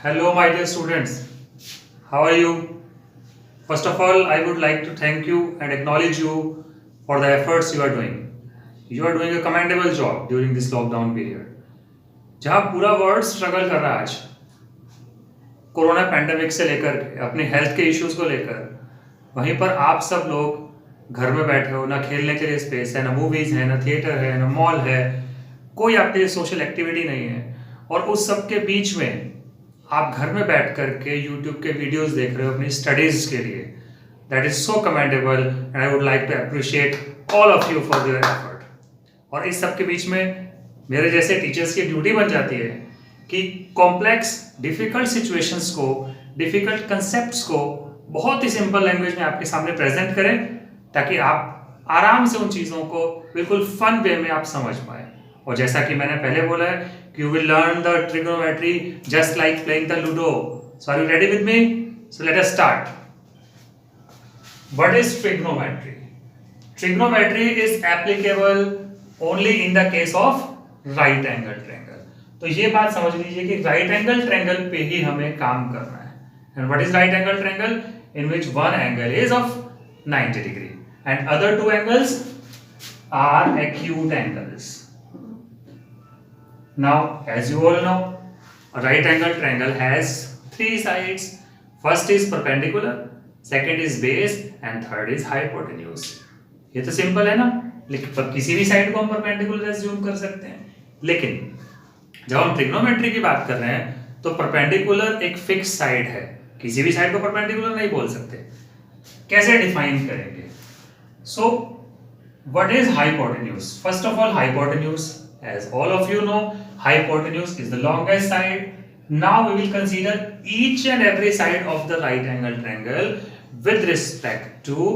Hello, my dear students. How are you? First of all, I would like to thank you and acknowledge you for the efforts you are doing. You are doing a commendable job during this lockdown period. जहाँ पूरा world struggle कर रहा है आज corona pandemic से लेकर के अपने हेल्थ के इश्यूज को लेकर, वहीं पर आप सब लोग घर में बैठे हो, ना खेलने के लिए स्पेस है, ना मूवीज है, ना थिएटर है, ना मॉल है, कोई आपके लिए सोशल एक्टिविटी नहीं है। और उस सब के बीच में आप घर में बैठ करके यूट्यूब के वीडियोस देख रहे हो अपनी स्टडीज के लिए। That is so commendable and I would like to appreciate all of you for their effort. और इस सब के बीच में मेरे जैसे टीचर्स की ड्यूटी बन जाती है कि कॉम्प्लेक्स डिफिकल्ट सिचुएशंस को, डिफिकल्ट कंसेप्ट्स को बहुत ही सिंपल लैंग्वेज में आपके सामने प्रेजेंट करें, ताकि आप आराम से उन चीज़ों को बिल्कुल फन वे में आप समझ पाए। और जैसा कि मैंने पहले बोला है कि you will learn the trigonometry just like playing the ludo. So are you ready with me? So let us start. What is trigonometry? Trigonometry is applicable only in the case of right angle triangle. तो ये बात समझ लीजिए कि right angle triangle पे ही हमें काम करना है। And what is right angle triangle? In which one angle is of 90 degree and other two angles are acute angles. Now, as you all know, a right angle triangle has three sides. First is perpendicular, second is base, and third is hypotenuse. ये तो simple है ना, लेकिन किसी भी side को हम perpendicular assume कर सकते हैं। लेकिन जब हम ट्रिग्नोमेट्री की बात कर रहे हैं तो परपेंडिकुलर एक फिक्स साइड है, किसी भी साइड को परपेंडिकुलर नहीं बोल सकते। कैसे डिफाइन करेंगे? So what is hypotenuse? First of all, hypotenuse, as all of you know, hypotenuse is the longest side. Now we will consider each and every side of the right angle triangle with respect to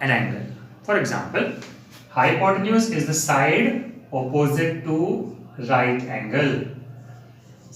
an angle. For example, hypotenuse is the side opposite to right angle.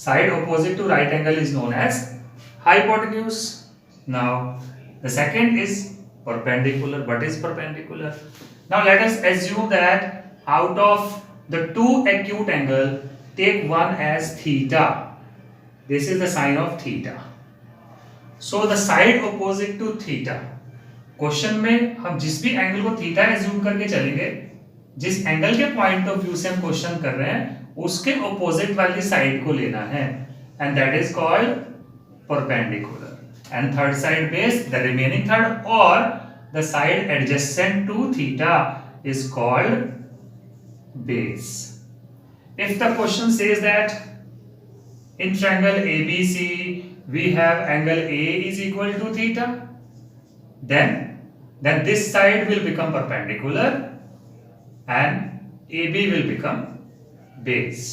Side opposite to right angle is known as hypotenuse. Now the second is perpendicular. What is perpendicular? Now let us assume that out of the two acute angle, take one as theta. This is the sign of theta. So the side opposite to theta. Question में हम जिस भी angle को theta assume करके चलेंगे, जिस angle के point of view से हम क्वेश्चन कर रहे हैं उसके ऑपोजिट वाली साइड को लेना है, and that is called perpendicular. And third side base, the remaining third और the side adjacent to theta is called base. If the question says that in triangle ABC we have angle A is equal to theta, then this side will become perpendicular and AB will become base.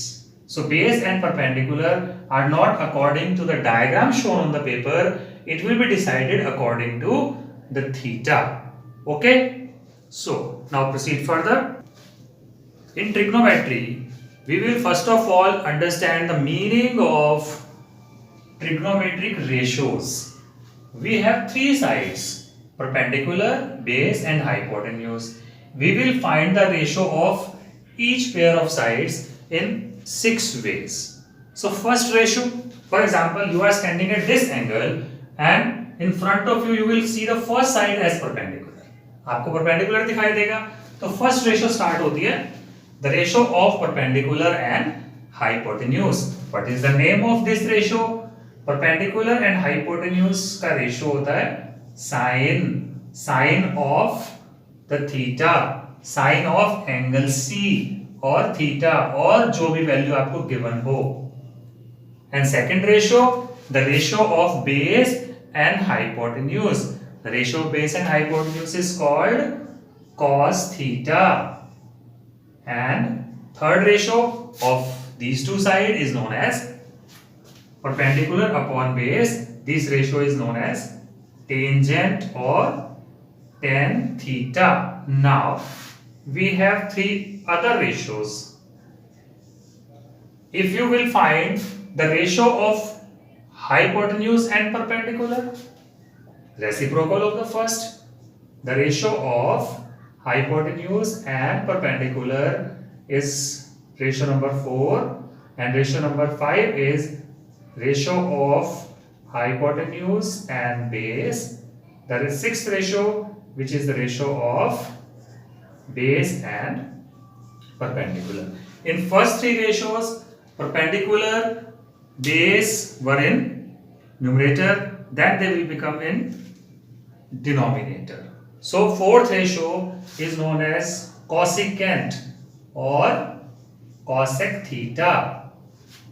So base and perpendicular are not according to the diagram shown on the paper. It will be decided according to the theta. Okay? So now proceed further. In trigonometry, we will first of all understand the meaning of trigonometric ratios. We have three sides: perpendicular, base, and hypotenuse. We will find the ratio of each pair of sides in 6 ways. So first ratio, for example, you are standing at this angle and in front of you will see the first side as perpendicular. आपको perpendicular दिखाई देगा, तो first ratio start होती है the ratio of perpendicular and hypotenuse. What is the name of this ratio? Perpendicular and hypotenuse का ratio होता है sin of the theta, sin of angle C और theta और जो भी वैल्यू आपको given हो. And second ratio, the ratio of base and hypotenuse. The ratio of base and hypotenuse is called cos theta. And third ratio of these two sides is known as perpendicular upon base. This ratio is known as tangent or tan theta. Now we have three other ratios. If you will find the ratio of hypotenuse and perpendicular, reciprocal of the first, the ratio of hypotenuse and perpendicular is ratio number 4 and ratio number 5 is ratio of hypotenuse and base. There is sixth ratio, which is the ratio of base and perpendicular. In first three ratios, perpendicular, base were in numerator, then they will become in denominator. So fourth ratio is known as cosecant or cosec theta,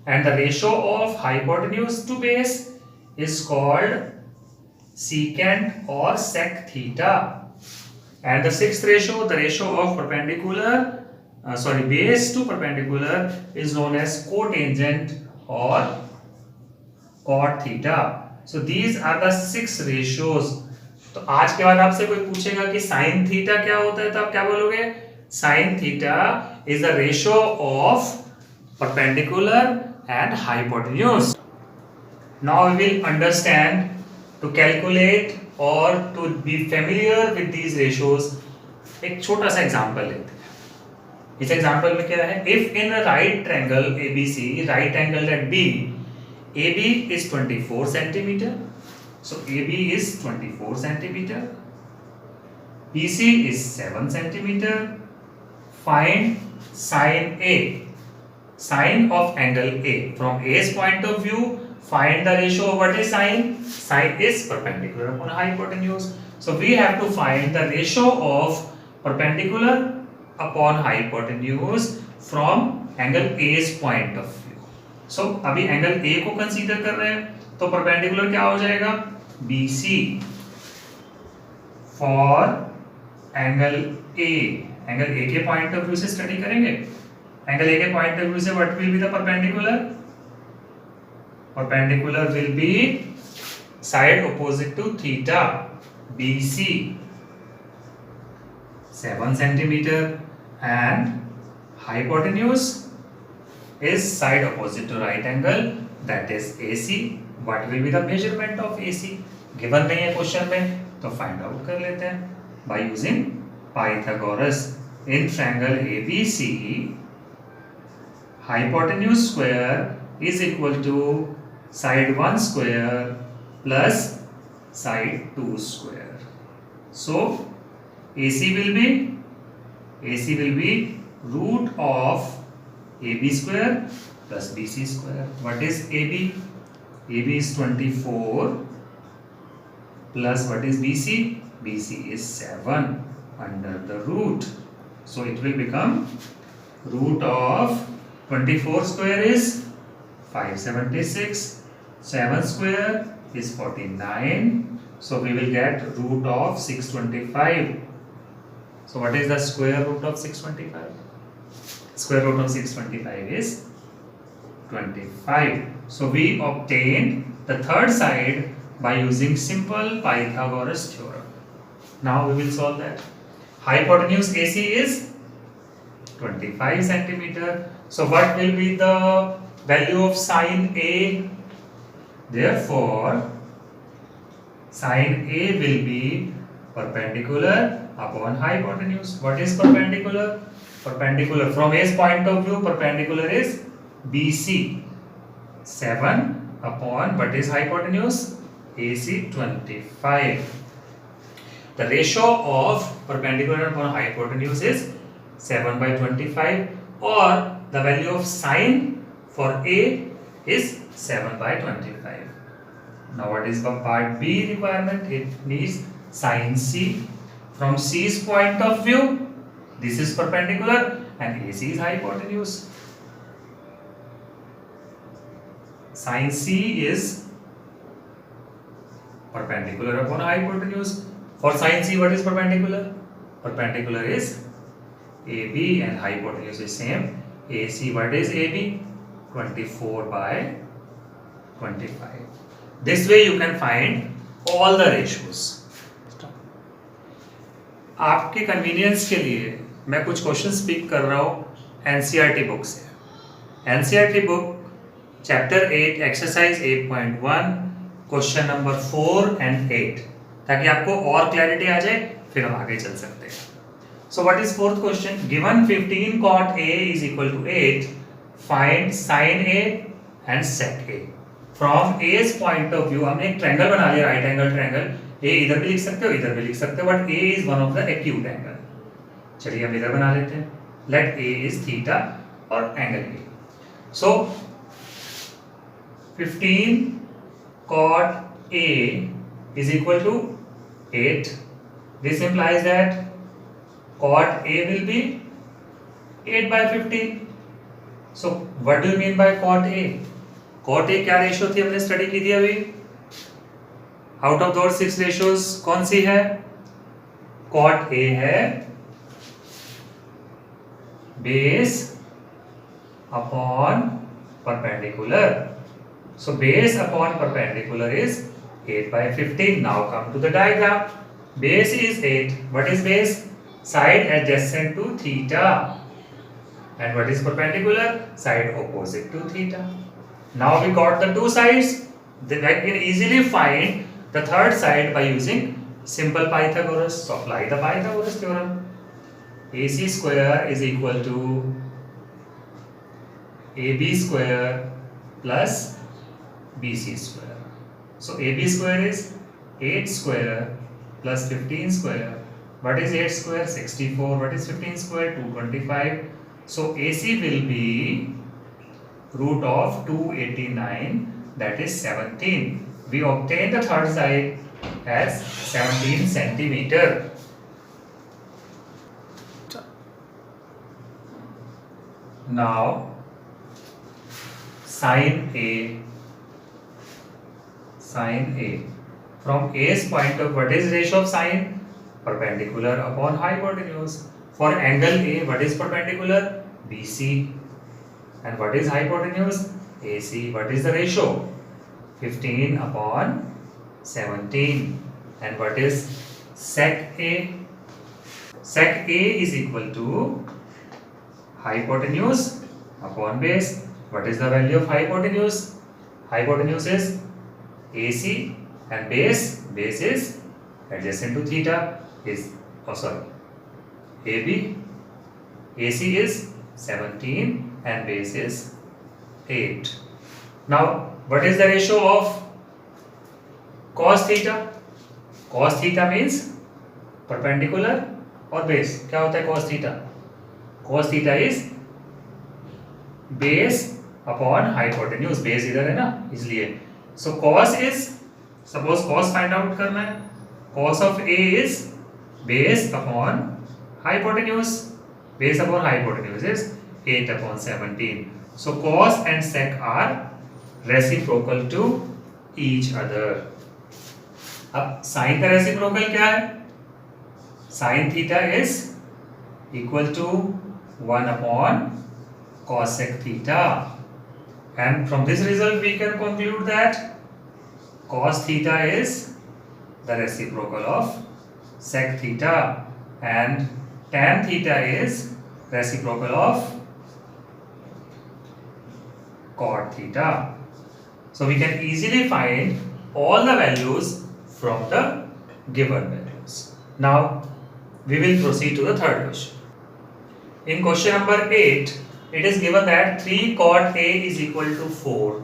and the ratio of hypotenuse to base is called secant or sec theta. And the sixth ratio, the ratio of base to perpendicular, is known as cotangent or cot theta. So these are the six ratios. तो आज के बाद आपसे कोई पूछेगा कि sine theta क्या होता है, तो आप क्या बोलोगे? Sine theta is the ratio of perpendicular and hypotenuse. Now we will understand to calculate or to be familiar with these ratios. एक छोटा सा एग्जांपल लेते हैं. इस एग्जांपल में क्या है? If in a right triangle ABC, right angle at B, AB is 24 centimeter. So AB is 24 centimeter. BC is 7 centimeter. Find sine A, sine of angle A. From A's point of view, find the ratio of what is sine? Sine is perpendicular upon hypotenuse. So we have to find the ratio of perpendicular upon hypotenuse from angle A's point of view. So अभी angle A को consider कर रहे हैं, तो perpendicular क्या हो जाएगा? BC for angle A. Angle A के पॉइंट ऑफ व्यू से स्टडी करेंगे. एंगल ए के पॉइंट ऑफ व्यू से what will be the perpendicular? Perpendicular will be side opposite to theta, BC 7 centimeter, and hypotenuse is side opposite to right angle, that is AC. What will be the measurement of AC? Given नहीं है question में, तो find out कर लेते हैं by using Pythagoras. In triangle ABC, hypotenuse square is equal to side 1 square plus side 2 square. So AC will be root of AB square plus BC square. What is AB? AB is 24 plus what is BC? BC is 7 under the root. So it will become root of 24 square is 576, 7 square is 49. So we will get root of 625. So what is the square root of 625? Square root of 625 is 25. So we obtained the third side by using simple Pythagoras theorem. Now we will solve that. Hypotenuse AC is 25 centimeter. So what will be the value of sine A? Therefore, sine A will be perpendicular upon hypotenuse. What is perpendicular? Perpendicular from A's point of view, perpendicular is BC 7 upon what is hypotenuse? AC 25. The ratio of perpendicular upon hypotenuse is 7 by 25, or the value of sine for A is 7 by 25. Now what is the part B requirement? It needs sine C. From C's point of view, this is perpendicular and AC is hypotenuse. Sine C is perpendicular upon hypotenuse. For sine C, what is perpendicular? Perpendicular is AB and hypotenuse is same. AC, what is AB? 24 by 25. This way you can find all the ratios. आपके convenience के लिए मैं कुछ questions pick कर रहा हूँ NCERT book से. NCERT book chapter 8 exercise 8.1 question number 4 and 8, ताकि आपको और क्लैरिटी आ जाए, फिर हम आगे चल सकते हैं. So what is fourth question? Given 15 cot A is equal to 8, find sin A and sec A. From A's point of view हमने एक ट्रायंगल बना लिया, राइट एंगल ट्रायंगल। ए इधर भी लिख सकते हो, इधर भी लिख सकते हो, but A is one of the acute angle. चलिए हम इधर बना लेते हैं, लेट ए इज थीटा और angle A. So 15 cot A is equal to 8. This implies that cot A will be 8 by 15. So what do you mean by cot A? Cot A क्या ratio थी, हमने study की थी अभी। Out of those 6 ratios कौन सी है? cot A है base upon perpendicular. So base upon perpendicular is 8 by 15. Now come to the diagram. Base is 8. What is base? Side adjacent to theta. And what is perpendicular? Side opposite to theta. Now we got the two sides. Then I can easily find the third side by using simple Pythagoras. So apply the Pythagoras theorem. AC square is equal to AB square plus BC square. So AB square is 8 square plus 15 square. What is 8 square? 64. What is 15 square? 225. So AC will be root of 289, that is 17. We obtain the third side as 17 centimeter. Now sin A. From A's point of, what is ratio of sine? Perpendicular upon hypotenuse. For angle A, what is perpendicular? BC. And what is hypotenuse? AC. What is the ratio? 15 upon 17. And what is sec A? Sec A is equal to hypotenuse upon base. What is the value of hypotenuse? Hypotenuse is AC and base is adjacent to theta is AB. AC is 17 and base is 8. Now what is the ratio of cos theta? Cos theta means perpendicular और base. क्या होता है cos theta? Cos theta is base upon hypotenuse. base इधर है ना, इसलिए so cos is, suppose cos find out करना है, cos of A is base upon hypotenuse. Base upon hypotenuse is 8 upon 17. So cos and sec are reciprocal to each other. अब sin का reciprocal क्या है? sin theta is equal to 1 upon cos sec theta. And from this result we can conclude that cos theta is the reciprocal of sec theta and tan theta is reciprocal of cot theta. So we can easily find all the values from the given values. Now we will proceed to the third question. In question number 8, it is given that 3 cot A is equal to 4.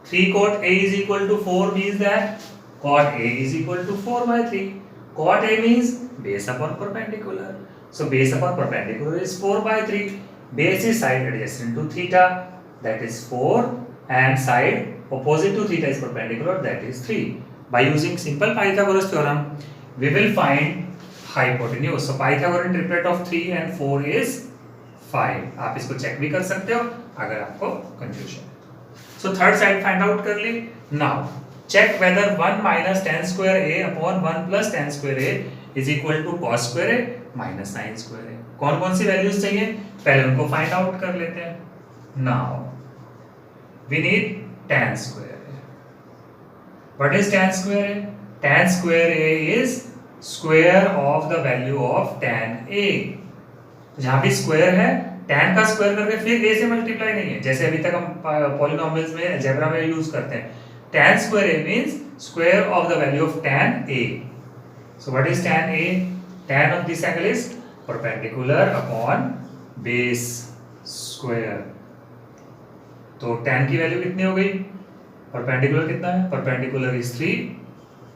3 cot A is equal to 4 means that cot A is equal to 4 by 3. Cot A means base upon perpendicular. So base upon perpendicular is 4 by 3. Base is side adjacent to theta, that is 4, and side opposite to theta is perpendicular, that is 3. By using simple Pythagoras theorem, we will find hypotenuse. So Pythagorean triplet of 3 and 4 is 5. आप इसको check भी कर सकते हो अगर आपको confusion है। So third side find out कर ली। Now check whether 1 minus tan square A upon 1 plus tan square A is equal to cos square A minus sin square A. कौन कौन सी वैल्यूज चाहिए, पहले उनको फाइंड आउट कर लेते हैं। Now we need tan square A. What is tan square A? Tan square A is square of the value of tan A. जहाँ भी स्क्वायर है, tan का स्क्वायर करके फिर a से मल्टीप्लाई नहीं है, जैसे अभी तक हम पॉलिनोमियल्स में अलजेब्रा में यूज करते हैं। tan square a means square of the value of tan a. So what is tan a? Tan of this angle is perpendicular upon base square. तो tan की वैल्यू कितनी हो गई? परपेंडिकुलर कितना है? Perpendicular is 3,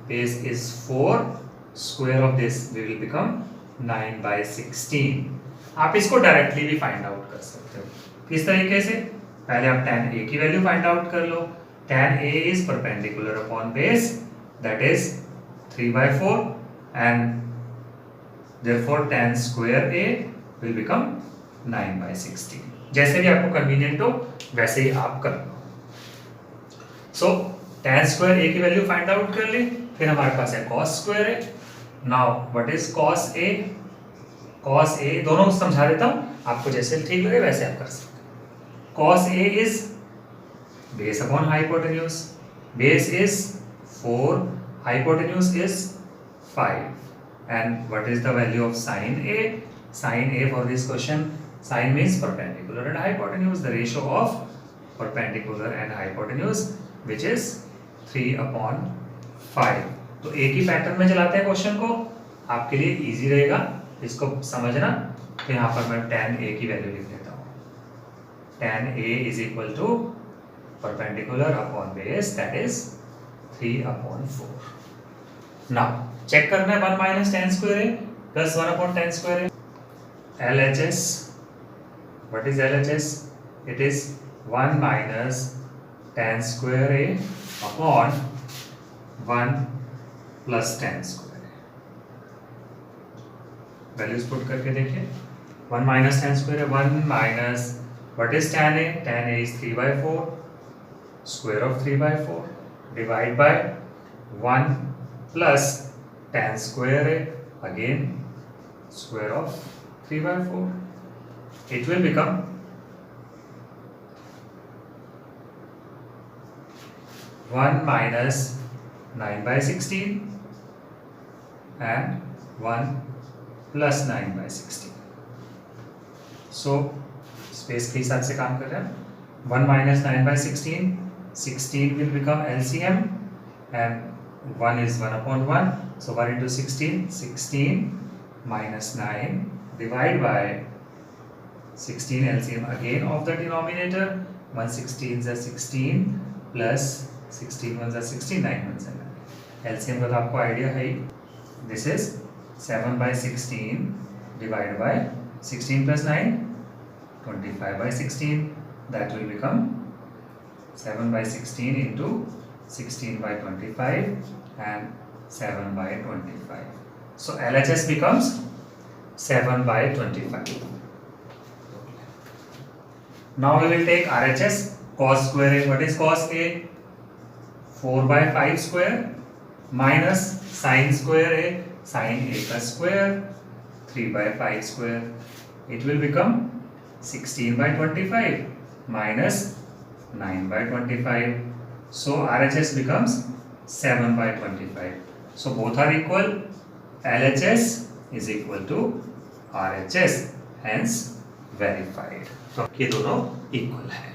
base is 4, square of this will become 9/16। आप इसको directly भी फाइंड आउट कर सकते हो। किस तरीके से? पहले आप tan a की वैल्यू फाइंड आउट कर लो। tan a is perpendicular upon base, that is 3/4, and therefore tan square a will become 9/16। जैसे भी आपको कन्वीनियंट हो वैसे ही आप कर लो। सो tan square a की वैल्यू फाइंड आउट कर ली, फिर हमारे पास है cos square a। Now what is cos a? cos a दोनों समझा देता हूं, आपको जैसे ठीक लगे वैसे आप कर सकते हो। cos a is base upon hypotenuse, base is 4, hypotenuse is 5, and what is the value of sin a? Sin a for this question, sin means perpendicular and hypotenuse, the ratio of perpendicular and hypotenuse which is 3/5। तो एक ही pattern में चलाते हैं question को, आपके लिए easy रहेगा इसको समझना। तो यहाँ पर मैं tan a की वैल्यू लिख देता हूँ। tan a is equal to perpendicular upon base, that is 3/4। now check करना है 1 minus tan square a plus 1 upon tan square a। LHS, what is LHS? It is 1 minus tan square a upon 1 plus tan square a। Values put करके देखिए, 1 minus tan square a, 1 minus what is tan a? Tan a is 3/4, square of 3/4 divide by 1 plus tan square a, again square of 3/4, it will become 1 minus 9/16 and 1 plus 9/16। so space के हिसाब से काम कर रहे हैं। 1 minus 9/16, 16 will become LCM and 1 is 1 upon 1, so 1 into 16, 16 minus 9 divide by 16 LCM again of the denominator, 1 16s are 16 plus 16 1s are 16, 9 1s are 9। LCM का तो आपको आइडिया है ही, this is 7/16 divided by 16 plus 9, 25/16, that will become 7/16 into 16/25 and 7/25। so LHS becomes 7/25। now we will take RHS, cos square a। what is cos a? 4/5 square minus sin square a, sin a का square 3/5 square, it will become 16/25 minus 9/25, so RHS becomes 7/25। so both are equal, LHS is equal to RHS, hence verified। तो ये दोनों equal है।